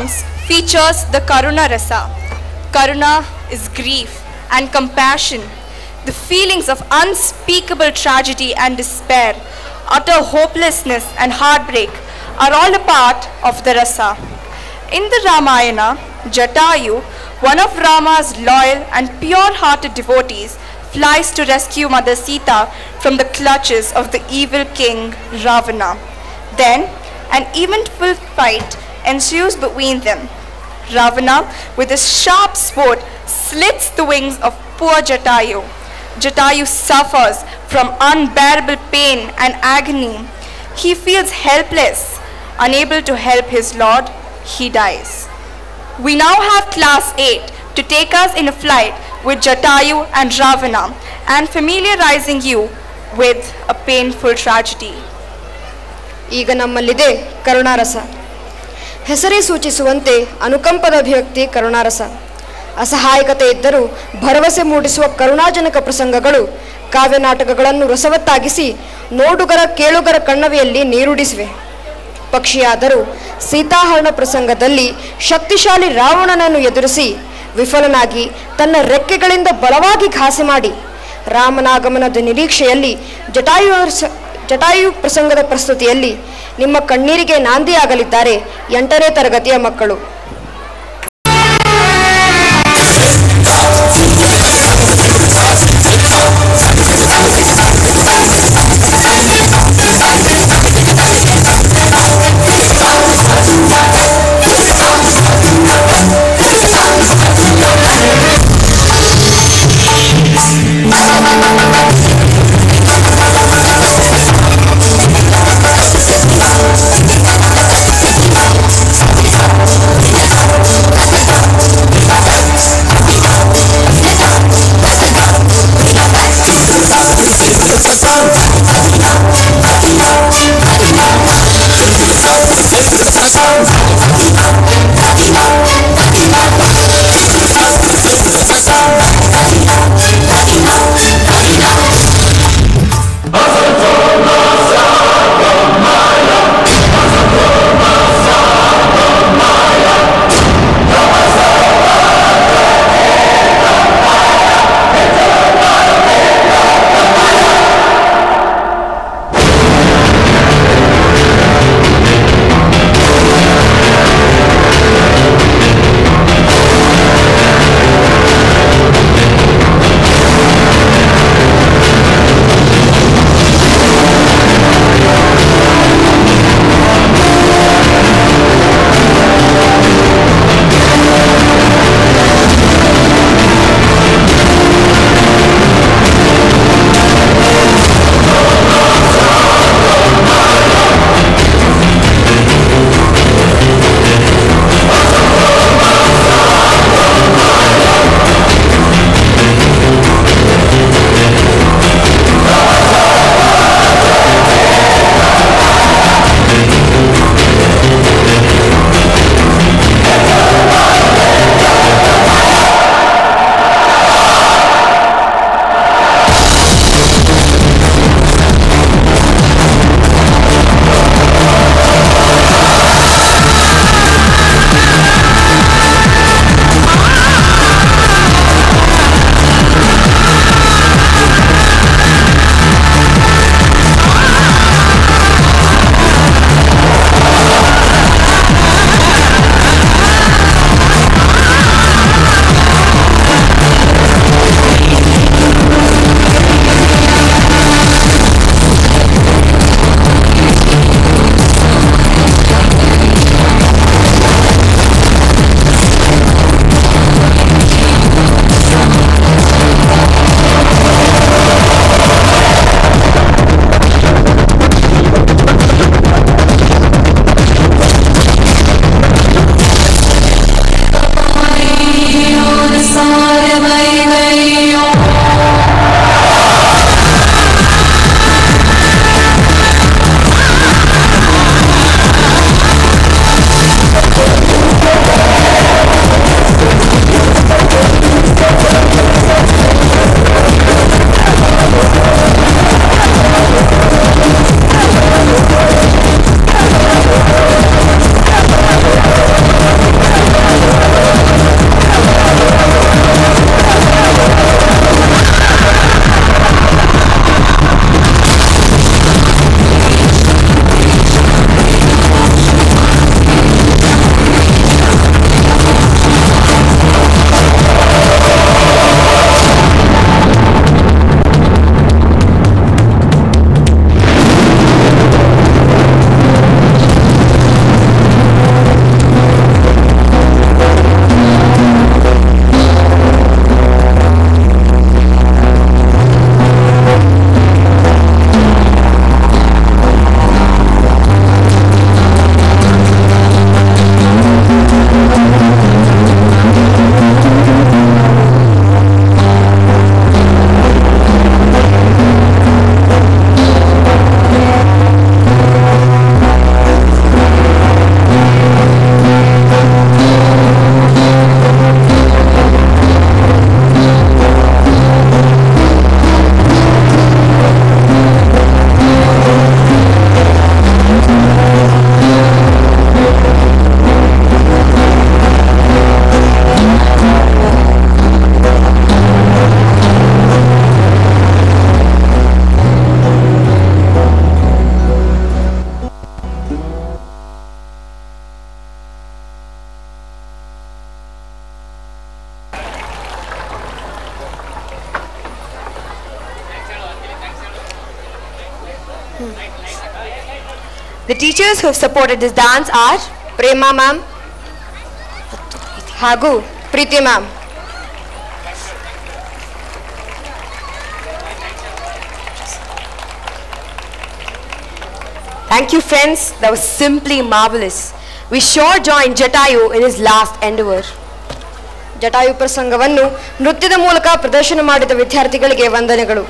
Psalms features the Karuna Rasa. Karuna is grief and compassion, the feelings of unspeakable tragedy and despair, utter hopelessness and heartbreak are all a part of the Rasa. In the Ramayana, Jatayu, one of Rama's loyal and pure-hearted devotees, flies to rescue Mother Sita from the clutches of the evil king Ravana. Then, an eventful fight ensues between them. Ravana, with his sharp sword, slits the wings of poor Jatayu. Jatayu suffers from unbearable pain and agony. He feels helpless. Unable to help his lord, he dies. We now have class 8 to take us in a flight with Jatayu and Ravana and familiarizing you with a painful tragedy. ಈಗ ನಮ್ಮಲ್ಲಿದೆ ಕರುಣಾರಸ. ಹೆಸರೇ ಸೂಚಿಸುವಂತೆ ಅನುಕಂಪದ ಅಭಿವ್ಯಕ್ತಿ ಕರುಣಾರಸ. ಅಸಹಾಯಕತೆ ಇದ್ದರೂ ಭರವಸೆ ಮೂಡಿಸುವ ಕರುಣಾಜನಕ ಪ್ರಸಂಗಗಳು ಕಾವ್ಯ ನಾಟಕಗಳನ್ನು ರಸವತ್ತಾಗಿಸಿ ನೋಡುಗರ ಕೇಳುಗರ ಕಣ್ಣವಿಯಲ್ಲಿ ನೀರುಡಿಸಿವೆ. ಪಕ್ಷಿಯಾದರೂ ಸೀತಾಹರಣ ಪ್ರಸಂಗದಲ್ಲಿ ಶಕ್ತಿಶಾಲಿ ರಾವಣನನ್ನು ಎದುರಿಸಿ ವಿಫಲನಾಗಿ ತನ್ನ ರೆಕ್ಕೆಗಳಿಂದ ಬಲವಾಗಿ ಘಾಸಿ ಮಾಡಿ ರಾಮನಾಗಮನದ ನಿರೀಕ್ಷೆಯಲ್ಲಿ ಜಟಾಯು ಪ್ರಸಂಗದ ಪ್ರಸ್ತುತಿಯಲ್ಲಿ ನಿಮ್ಮ ಕಣ್ಣೀರಿಗೆ ನಾಂದಿಯಾಗಲಿದ್ದಾರೆ 8ನೇ ತರಗತಿಯ ಮಕ್ಕಳು. The teachers who have supported this dance are Prema ma'am ಹಾಗೂ ಪ್ರೀತಿ ma'am. Thank you, friends. That was simply marvelous. We sure joined Jatayu in his last endeavor. Jatayu ಪ್ರಸಂಗವನ್ನು ನೃತ್ಯದ ಮೂಲಕ ಪ್ರದರ್ಶನ ಮಾಡಿದ ವಿದ್ಯಾರ್ಥಿಗಳಿಗೆ ವಂದನೆಗಳು.